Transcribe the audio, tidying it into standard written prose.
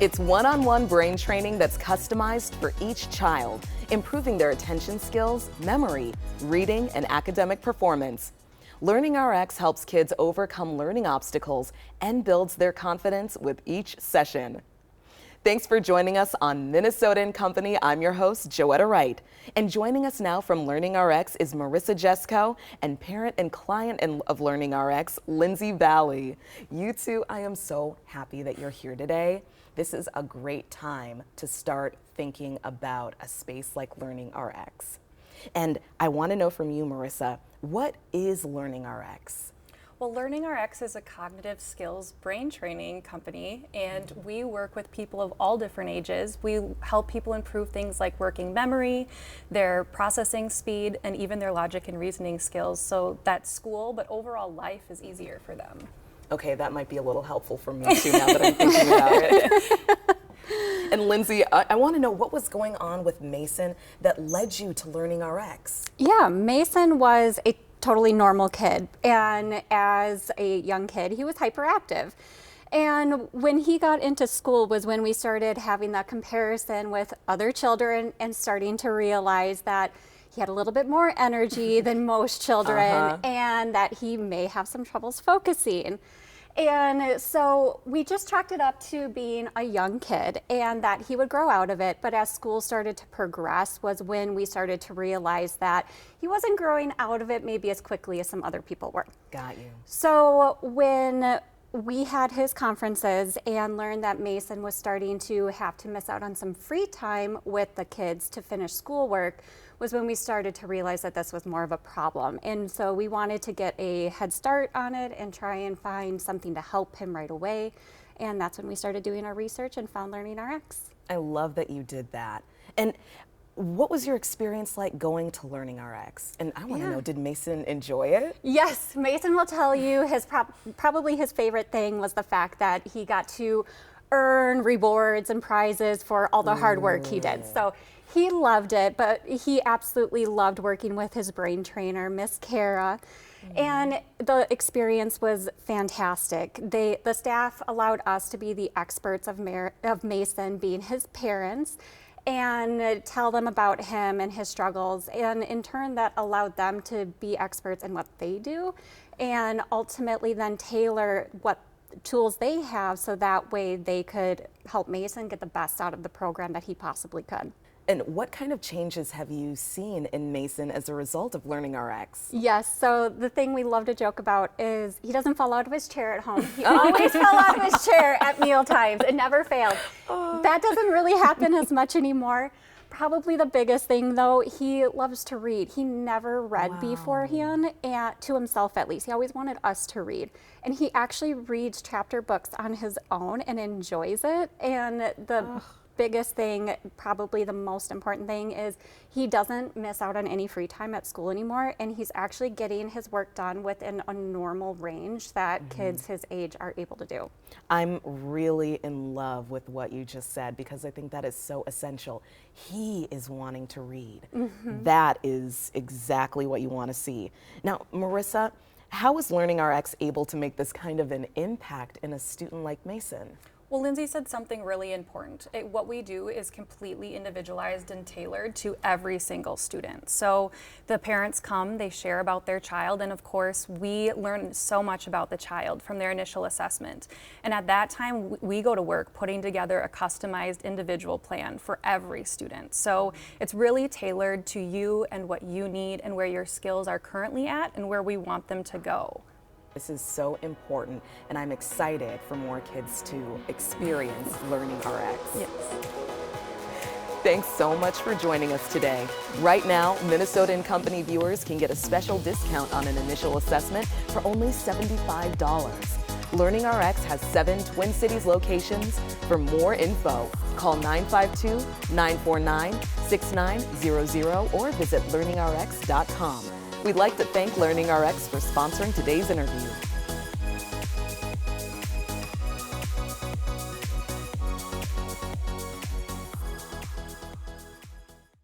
It's one-on-one brain training that's customized for each child, improving their attention skills, memory, reading, and academic performance. LearningRx helps kids overcome learning obstacles and builds their confidence with each session. Thanks for joining us on Minnesota in Company. I'm your host, Joetta Wright. And joining us now from LearningRx is Marissa Jesko and parent and client of LearningRx, Lindsay Valley. You two, I am so happy that you're here today. This is a great time to start thinking about a space like LearningRx. And I want to know from you, Marissa, what is LearningRx? Well, LearningRx is a cognitive skills brain training company, and we work with people of all different ages. We help people improve things like working memory, their processing speed, and even their logic and reasoning skills, so that school, but overall life is easier for them. Okay, that might be a little helpful for me too now that I'm thinking about it. And Lindsay, I want to know what was going on with Mason that led you to LearningRx? Yeah, Mason was a totally normal kid, and as a young kid, he was hyperactive. And when he got into school was when we started having that comparison with other children and starting to realize that he had a little bit more energy than most children and that he may have some troubles focusing. And so we just chalked it up to being a young kid and that he would grow out of it. But as school started to progress was when we started to realize that he wasn't growing out of it maybe as quickly as some other people were. Got you. So when we had his conferences and learned that Mason was starting to have to miss out on some free time with the kids to finish schoolwork was when we started to realize that this was more of a problem. And so we wanted to get a head start on it and try and find something to help him right away. And that's when we started doing our research and found LearningRx. I love that you did that. And what was your experience like going to LearningRx? And I want to know, did Mason enjoy it? Yes, Mason will tell you his probably his favorite thing was the fact that he got to earn rewards and prizes for all the hard work he did. So he loved it, but he absolutely loved working with his brain trainer, Miss Kara. And the experience was fantastic. The staff allowed us to be the experts of Mason, being his parents, and tell them about him and his struggles. And in turn, that allowed them to be experts in what they do and ultimately then tailor what tools they have so that way they could help Mason get the best out of the program that he possibly could. And what kind of changes have you seen in Mason as a result of LearningRx? Yes, so the thing we love to joke about is he doesn't fall out of his chair at home. He always fell out of his chair at meal times. It never failed. That doesn't really happen as much anymore. Probably the biggest thing though, he loves to read. He never read beforehand, to himself at least. He always wanted us to read. And he actually reads chapter books on his own and enjoys it. And the biggest thing, probably the most important thing, is he doesn't miss out on any free time at school anymore, and he's actually getting his work done within a normal range that kids his age are able to do. I'm really in love with what you just said because I think that is so essential. He is wanting to read. That is exactly what you want to see. Now, Marissa, how is LearningRx able to make this kind of an impact in a student like Mason? Well, Lindsay said something really important. What we do is completely individualized and tailored to every single student. So the parents come, they share about their child, and of course, we learn so much about the child from their initial assessment. And at that time, we go to work putting together a customized individual plan for every student. So it's really tailored to you and what you need and where your skills are currently at and where we want them to go. This is so important, and I'm excited for more kids to experience LearningRx. Yes. Thanks so much for joining us today. Right now, Minnesota in Company viewers can get a special discount on an initial assessment for only $75. LearningRx has 7 Twin Cities locations. For more info, call 952-949-6900 or visit learningrx.com. We'd like to thank LearningRx for sponsoring today's interview.